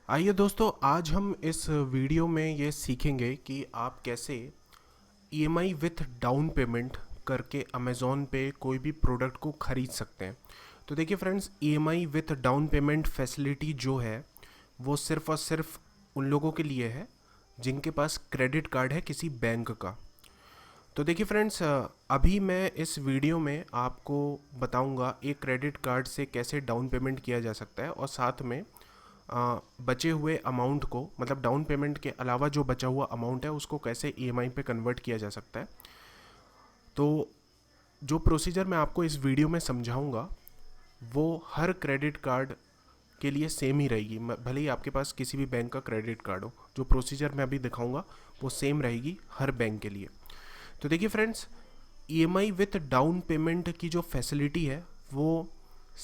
आइए दोस्तों, आज हम इस वीडियो में ये सीखेंगे कि आप कैसे ईएमआई विथ डाउन पेमेंट करके अमेज़ॉन पे कोई भी प्रोडक्ट को ख़रीद सकते हैं। तो देखिए friends, EMI with down payment facility जो है वो सिर्फ़ और सिर्फ उन लोगों के लिए है जिनके पास क्रेडिट कार्ड है किसी बैंक का। तो देखिए फ्रेंड्स, अभी मैं इस वीडियो में आपको बताऊंगा एक क्रेडिट कार्ड से कैसे डाउन पेमेंट किया जा सकता है और साथ में बचे हुए अमाउंट को, मतलब डाउन पेमेंट के अलावा जो बचा हुआ अमाउंट है उसको कैसे ईएमआई पे कन्वर्ट किया जा सकता है। तो जो प्रोसीजर मैं आपको इस वीडियो में समझाऊंगा वो हर क्रेडिट कार्ड के लिए सेम ही रहेगी, भले ही आपके पास किसी भी बैंक का क्रेडिट कार्ड हो। जो प्रोसीजर मैं अभी दिखाऊंगा वो सेम रहेगी हर बैंक के लिए। तो देखिए friends, EMI with down payment की जो फैसिलिटी है वो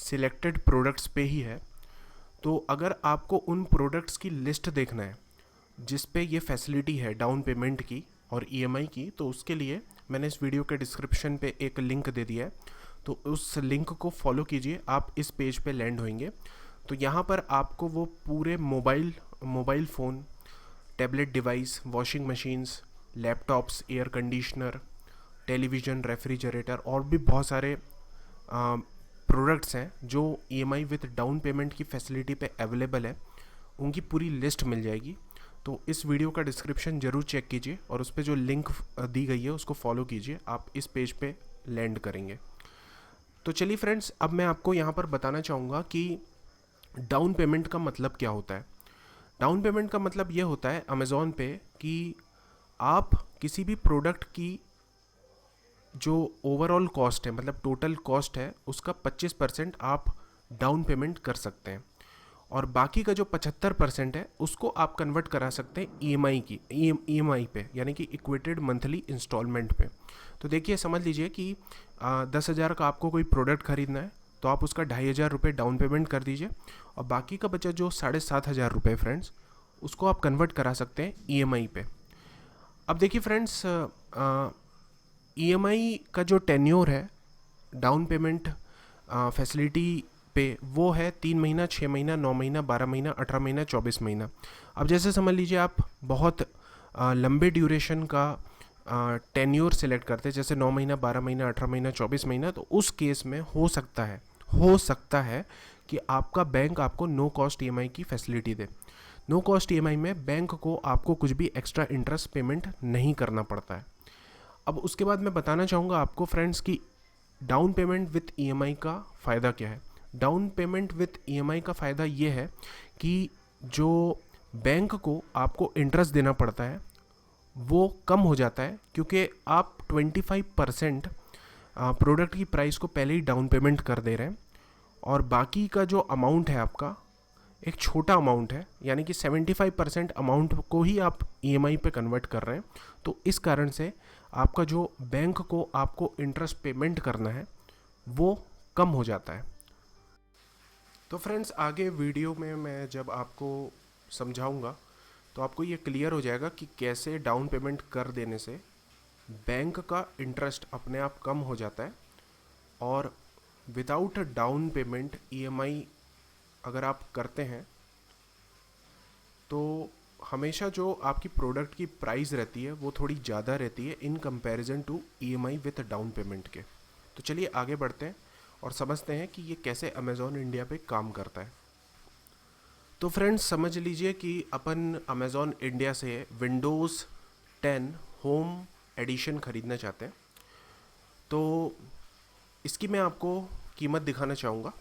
सिलेक्टेड प्रोडक्ट्स पे ही है। तो अगर आपको उन प्रोडक्ट्स की लिस्ट देखना है जिस पे ये फैसिलिटी है डाउन पेमेंट की और ईएमआई की, तो उसके लिए मैंने इस वीडियो के डिस्क्रिप्शन पे एक लिंक दे दिया है। तो उस लिंक को फॉलो कीजिए, आप इस पेज पे लैंड होंगे। तो यहाँ पर आपको वो पूरे mobile phone, tablet device, washing machines, laptops, air conditioner, television, refrigerator और भी बहुत सारे प्रोडक्ट्स हैं जो ईएमआई विथ डाउन पेमेंट की फैसिलिटी पे अवेलेबल है, उनकी पूरी लिस्ट मिल जाएगी। तो इस वीडियो का डिस्क्रिप्शन ज़रूर चेक कीजिए और उस पर जो लिंक दी गई है उसको फॉलो कीजिए, आप इस पेज पे लैंड करेंगे। तो चलिए फ्रेंड्स, अब मैं आपको यहाँ पर बताना चाहूँगा कि डाउन पेमेंट का मतलब क्या होता है। डाउन पेमेंट का मतलब ये होता है अमेज़ॉन पे कि आप किसी भी प्रोडक्ट की जो ओवरऑल कॉस्ट है, मतलब टोटल कॉस्ट है, उसका 25% आप डाउन पेमेंट कर सकते हैं और बाकी का जो 75% है उसको आप कन्वर्ट करा सकते हैं ईएमआई पे, यानी कि इक्वेटेड मंथली इंस्टॉलमेंट पे। तो देखिए, समझ लीजिए कि 10,000 का आपको कोई प्रोडक्ट खरीदना है तो आप उसका 2,500 रुपये डाउन पेमेंट कर दीजिए और बाकी का बचा जो 7,500 रुपये फ्रेंड्स, उसको आप कन्वर्ट करा सकते हैं ईएमआई पे। अब देखिए फ्रेंड्स, ईएमआई का जो टेन्योर है डाउन पेमेंट फैसिलिटी पे वो है 3 महीना, 6 महीना, 9 महीना, 12 महीना, 18 महीना, 24 महीना। अब जैसे समझ लीजिए आप बहुत लंबे ड्यूरेशन का टेन्योर सेलेक्ट करते हैं, जैसे 9 महीना, 12 महीना, 18 महीना, 24 महीना, तो उस केस में हो सकता है कि आपका बैंक आपको नो कॉस्ट ईएमआई की फैसिलिटी दे। नो कॉस्ट ईएमआई में बैंक को आपको कुछ भी एक्स्ट्रा इंटरेस्ट पेमेंट नहीं करना पड़ता है। अब उसके बाद मैं बताना चाहूँगा आपको फ्रेंड्स कि डाउन पेमेंट विथ ईएमआई का फ़ायदा क्या है। डाउन पेमेंट विथ ईएमआई का फ़ायदा ये है कि जो बैंक को आपको इंटरेस्ट देना पड़ता है वो कम हो जाता है, क्योंकि आप 25% प्रोडक्ट की प्राइस को पहले ही डाउन पेमेंट कर दे रहे हैं और बाकी का जो अमाउंट है आपका एक छोटा अमाउंट है, यानी कि 75% अमाउंट को ही आप ईएमआई पे कन्वर्ट कर रहे हैं। तो इस कारण से आपका जो बैंक को आपको इंटरेस्ट पेमेंट करना है वो कम हो जाता है। तो फ्रेंड्स, आगे वीडियो में मैं जब आपको समझाऊंगा तो आपको ये क्लियर हो जाएगा कि कैसे डाउन पेमेंट कर देने से बैंक का इंटरेस्ट अपने आप कम हो जाता है और विदाउट डाउन पेमेंट ईएमआई अगर आप करते हैं तो हमेशा जो आपकी प्रोडक्ट की प्राइस रहती है वो थोड़ी ज़्यादा रहती है in comparison to EMI with down payment के। तो चलिए आगे बढ़ते हैं और समझते हैं कि ये कैसे अमेज़ॉन इंडिया पे काम करता है। तो फ्रेंड्स, समझ लीजिए कि अपन अमेज़ॉन इंडिया से विंडोज़ 10 होम एडिशन ख़रीदना चाहते हैं। तो इसकी मैं आपको कीमत दिखाना चाहूँगा।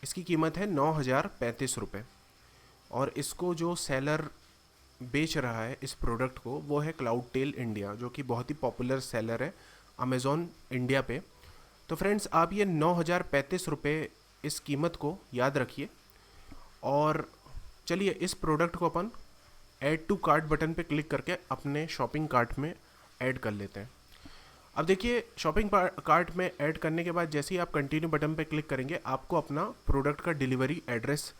इसकी कीमत है 9,035 रुपये और इसको जो सेलर बेच रहा है इस प्रोडक्ट को वो है क्लाउड टेल इंडिया, जो कि बहुत ही पॉपुलर सेलर है अमेज़ॉन इंडिया पे। तो फ्रेंड्स, आप ये 9,035 रुपये इस कीमत को याद रखिए और चलिए इस प्रोडक्ट को अपन ऐड टू कार्ट बटन पे क्लिक करके अपने शॉपिंग कार्ट में ऐड कर लेते हैं। अब देखिए, शॉपिंग कार्ट में ऐड करने के बाद जैसे ही आप कंटिन्यू बटन पे क्लिक करेंगे आपको अपना प्रोडक्ट का डिलीवरी एड्रेस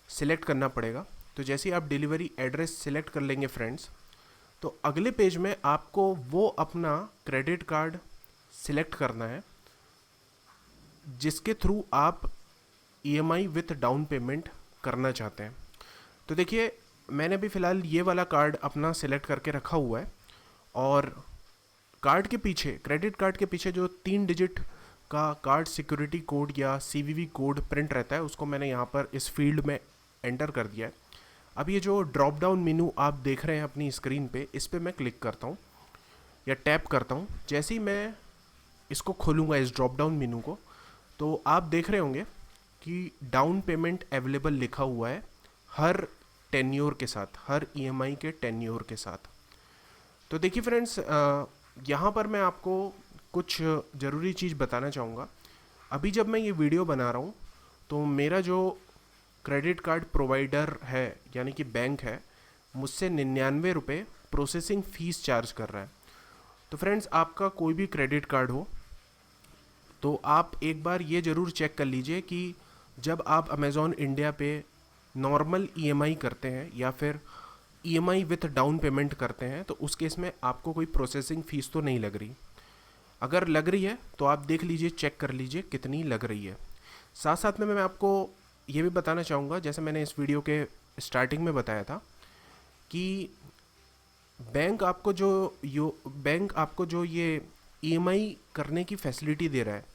सिलेक्ट करना पड़ेगा। तो जैसे ही आप डिलीवरी एड्रेस सिलेक्ट कर लेंगे फ्रेंड्स, तो अगले पेज में आपको वो अपना क्रेडिट कार्ड सिलेक्ट करना है जिसके थ्रू आप ईएमआई विथ डाउन पेमेंट करना चाहते हैं। तो देखिए मैंने भी फ़िलहाल ये वाला कार्ड अपना सिलेक्ट करके रखा हुआ है, और कार्ड के पीछे, क्रेडिट कार्ड के पीछे जो 3 डिजिट का कार्ड सिक्योरिटी कोड या सीवीवी कोड प्रिंट रहता है, उसको मैंने यहाँ पर इस फील्ड में एंटर कर दिया है। अब ये जो ड्रॉप डाउन मेनू आप देख रहे हैं अपनी स्क्रीन पे, इस पर मैं क्लिक करता हूँ या टैप करता हूँ। जैसे ही मैं इसको खोलूँगा, इस ड्रॉप डाउन मेनू को, तो आप देख रहे होंगे कि डाउन पेमेंट अवेलेबल लिखा हुआ है हर टेन्योर के साथ, हर ईएमआई के टेन्योर के साथ। तो देखिए फ्रेंड्स, यहाँ पर मैं आपको कुछ ज़रूरी चीज़ बताना चाहूँगा। अभी जब मैं ये वीडियो बना रहा हूँ तो मेरा जो क्रेडिट कार्ड प्रोवाइडर है यानी कि बैंक है, मुझसे 99 रुपये प्रोसेसिंग फ़ीस चार्ज कर रहा है। तो फ्रेंड्स, आपका कोई भी क्रेडिट कार्ड हो तो आप एक बार ये ज़रूर चेक कर लीजिए कि जब आप अमेज़ॉन इंडिया पे नॉर्मल ईएमआई करते हैं या फिर ईएमआई विथ डाउन पेमेंट करते हैं, तो उस केस में आपको कोई प्रोसेसिंग फ़ीस तो नहीं लग रही। अगर लग रही है तो आप देख लीजिए, चेक कर लीजिए कितनी लग रही है। साथ साथ में मैं आपको ये भी बताना चाहूँगा, जैसे मैंने इस वीडियो के स्टार्टिंग में बताया था कि बैंक आपको जो ये ईएमआई करने की फैसिलिटी दे रहा है,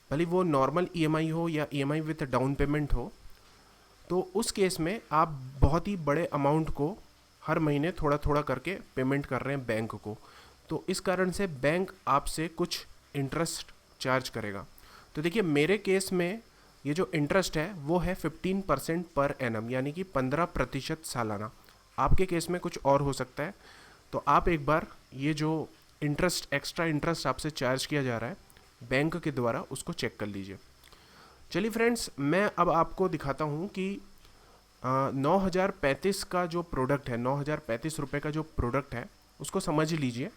भले वो नॉर्मल ईएमआई हो या ईएमआई विथ डाउन पेमेंट हो, तो उस केस में आप बहुत ही बड़े अमाउंट को हर महीने थोड़ा थोड़ा करके पेमेंट कर रहे हैं बैंक को। तो इस कारण से बैंक आपसे कुछ इंटरेस्ट चार्ज करेगा। तो देखिए मेरे केस में ये जो इंटरेस्ट है वो है 15% पर एनम, यानी कि 15% सालाना। आपके केस में कुछ और हो सकता है, तो आप एक बार ये जो इंटरेस्ट, एक्स्ट्रा इंटरेस्ट आपसे चार्ज किया जा रहा है बैंक के द्वारा, उसको चेक कर लीजिए। चलिए फ्रेंड्स, मैं अब आपको दिखाता हूँ कि 9,035 का जो प्रोडक्ट है, 9,035 रुपये का जो प्रोडक्ट है, उसको समझ लीजिए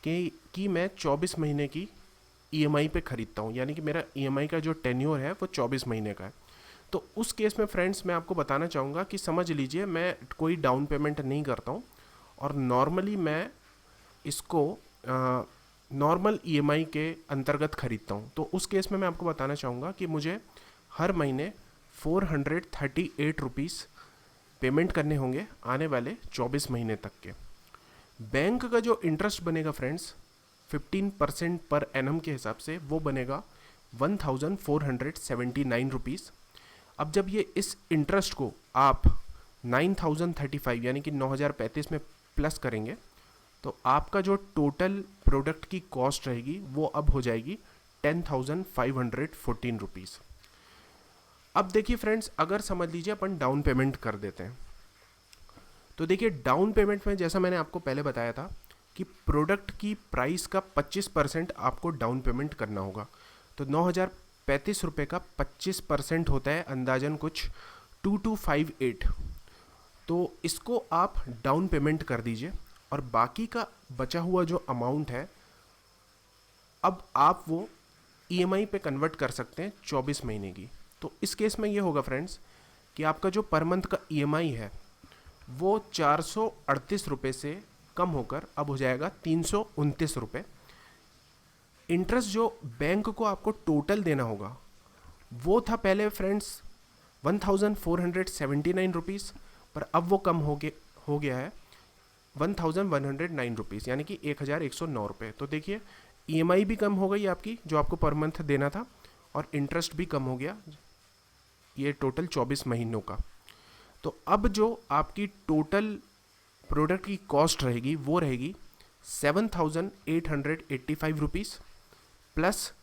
कि मैं 24 महीने की ईएमआई पे ख़रीदता हूँ, यानी कि मेरा ईएमआई का जो टेन्योर है वो 24 महीने का है। तो उस केस में फ्रेंड्स मैं आपको बताना चाहूँगा कि समझ लीजिए मैं कोई डाउन पेमेंट नहीं करता हूँ, और नॉर्मली मैं इसको नॉर्मल ईएमआई के अंतर्गत ख़रीदता हूँ। तो उस केस में मैं आपको बताना चाहूँगा कि मुझे हर महीने 438 रुपीज़ पेमेंट करने होंगे आने वाले 24 महीने तक के। बैंक का जो इंटरेस्ट बनेगा फ्रेंड्स 15% पर एनम के हिसाब से, वो बनेगा 1,479 रुपीज़। अब जब ये इस इंटरेस्ट को आप 9,035 यानी कि 9,035 में प्लस करेंगे, तो आपका जो टोटल प्रोडक्ट की कॉस्ट रहेगी वो अब हो जाएगी 10,514 रुपीज़। अब देखिए फ्रेंड्स, अगर समझ लीजिए अपन डाउन पेमेंट कर देते हैं, तो देखिए डाउन पेमेंट में जैसा मैंने आपको पहले बताया था कि प्रोडक्ट की प्राइस का 25% आपको डाउन पेमेंट करना होगा। तो 9,035 रुपये का 25% होता है अंदाजन कुछ 2258। तो इसको आप डाउन पेमेंट कर दीजिए, और बाकी का बचा हुआ जो अमाउंट है अब आप वो ईएमआई पे कन्वर्ट कर सकते हैं 24 महीने की। तो इस केस में ये होगा फ्रेंड्स कि आपका जो पर मंथ का ईएमआई है वो 438 रुपये से कम होकर अब हो जाएगा 329 रुपये। इंटरेस्ट जो बैंक को आपको टोटल देना होगा वो था पहले फ्रेंड्स 1,479 रुपीज़, पर अब वो कम हो गया है 1,109 रुपीज़, यानी कि 1,109 रुपये। तो देखिए ईएमआई भी कम हो गई आपकी जो आपको पर मंथ देना था, और इंटरेस्ट भी कम हो गया, ये टोटल 24 महीनों का। तो अब जो आपकी टोटल प्रोडक्ट की कॉस्ट रहेगी वो रहेगी 7,885 रुपीज़ प्लस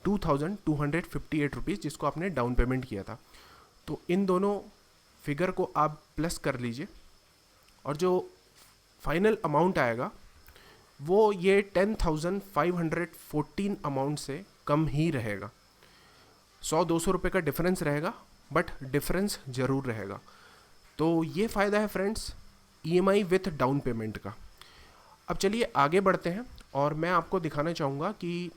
2,258 रुपीज़, जिसको आपने डाउन पेमेंट किया था। तो इन दोनों फिगर को आप प्लस कर लीजिए, और जो फाइनल अमाउंट आएगा वो ये 10,514 अमाउंट से कम ही रहेगा। 100-200 रुपये का डिफरेंस रहेगा, बट डिफरेंस ज़रूर रहेगा। तो ये फ़ायदा है friends EMI with down payment का। अब चलिए आगे बढ़ते हैं, और मैं आपको दिखाना चाहूँगा कि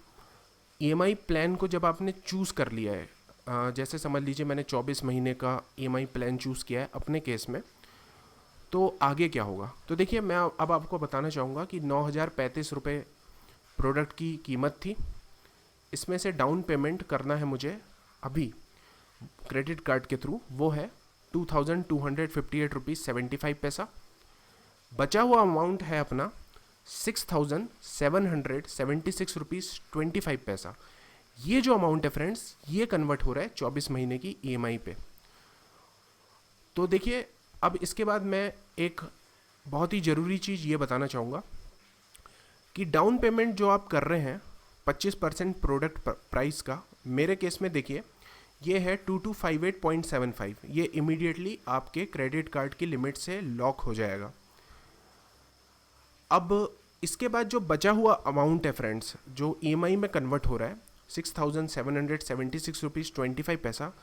ईएमआई प्लान को जब आपने चूज़ कर लिया है, जैसे समझ लीजिए मैंने 24 महीने का ईएमआई प्लान चूज़ किया है अपने केस में, तो आगे क्या होगा। तो देखिए मैं अब आपको बताना चाहूँगा कि 9,035 रुपये प्रोडक्ट की कीमत थी, इसमें से डाउन पेमेंट करना है मुझे अभी क्रेडिट कार्ड के थ्रू, वो है ₹2,258.75। बचा हुआ अमाउंट है अपना ₹6,776.25। ये जो अमाउंट है फ्रेंड्स, ये कन्वर्ट हो रहा है 24 महीने की EMI पे। तो देखिए, अब इसके बाद मैं एक बहुत ही ज़रूरी चीज़ ये बताना चाहूँगा कि डाउन पेमेंट जो आप कर रहे हैं 25% प्रोडक्ट प्राइस का, मेरे केस में देखिए ये है 2258.75। ये इमीडिएटली आपके क्रेडिट कार्ड की लिमिट से लॉक हो जाएगा। अब इसके बाद जो बचा हुआ अमाउंट है फ्रेंड्स, जो EMI में कन्वर्ट हो रहा है ₹6,776.25,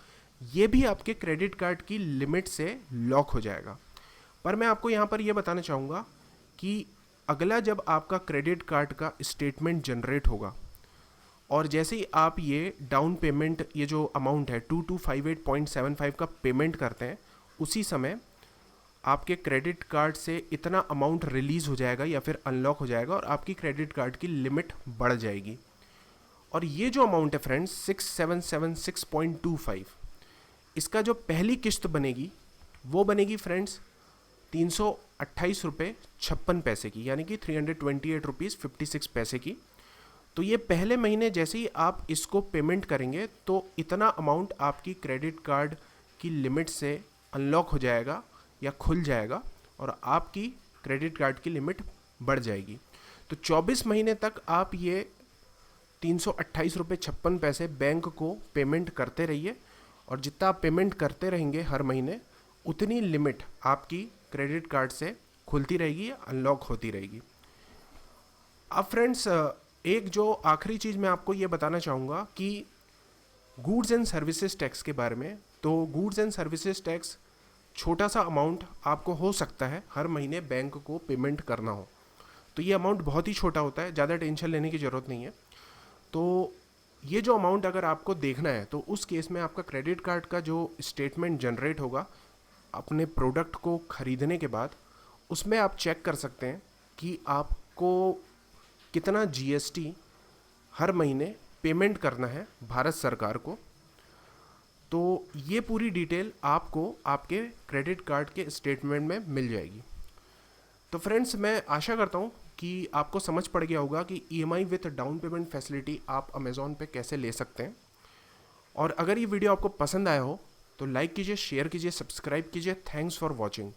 ये भी आपके क्रेडिट कार्ड की लिमिट से लॉक हो जाएगा। पर मैं आपको यहाँ पर ये बताना चाहूँगा कि अगला जब आपका क्रेडिट कार्ड का स्टेटमेंट जनरेट होगा और जैसे ही आप ये डाउन पेमेंट, ये जो अमाउंट है 2258.75 का पेमेंट करते हैं, उसी समय आपके क्रेडिट कार्ड से इतना अमाउंट रिलीज़ हो जाएगा या फिर अनलॉक हो जाएगा और आपकी क्रेडिट कार्ड की लिमिट बढ़ जाएगी। और ये जो अमाउंट है फ्रेंड्स 6776.25, इसका जो पहली किस्त बनेगी वो बनेगी फ्रेंड्स ₹328.56 की, यानी कि ₹328.56 की। तो ये पहले महीने जैसे ही आप इसको पेमेंट करेंगे तो इतना अमाउंट आपकी क्रेडिट कार्ड की लिमिट से अनलॉक हो जाएगा या खुल जाएगा और आपकी क्रेडिट कार्ड की लिमिट बढ़ जाएगी। तो 24 महीने तक आप ये ₹328.56 बैंक को पेमेंट करते रहिए और जितना आप पेमेंट करते रहेंगे हर महीने, उतनी लिमिट आपकी क्रेडिट कार्ड से खुलती रहेगी, अनलॉक होती रहेगी। अब फ्रेंड्स, एक जो आखिरी चीज़ मैं आपको ये बताना चाहूँगा कि गुड्स एंड सर्विसेज टैक्स के बारे में। तो गुड्स एंड सर्विसेज टैक्स छोटा सा अमाउंट आपको हो सकता है हर महीने बैंक को पेमेंट करना हो, तो ये अमाउंट बहुत ही छोटा होता है, ज़्यादा टेंशन लेने की ज़रूरत नहीं है। तो ये जो अमाउंट अगर आपको देखना है तो उस केस में आपका क्रेडिट कार्ड का जो स्टेटमेंट जनरेट होगा अपने प्रोडक्ट को ख़रीदने के बाद, उसमें आप चेक कर सकते हैं कि आपको कितना GST हर महीने पेमेंट करना है भारत सरकार को। तो ये पूरी डिटेल आपको आपके क्रेडिट कार्ड के स्टेटमेंट में मिल जाएगी। तो फ्रेंड्स, मैं आशा करता हूँ कि आपको समझ पड़ गया होगा कि EMI with down payment facility आप अमेज़ॉन पे कैसे ले सकते हैं। और अगर ये वीडियो आपको पसंद आया हो तो लाइक कीजिए, शेयर कीजिए, सब्सक्राइब कीजिए। Thanks for watching.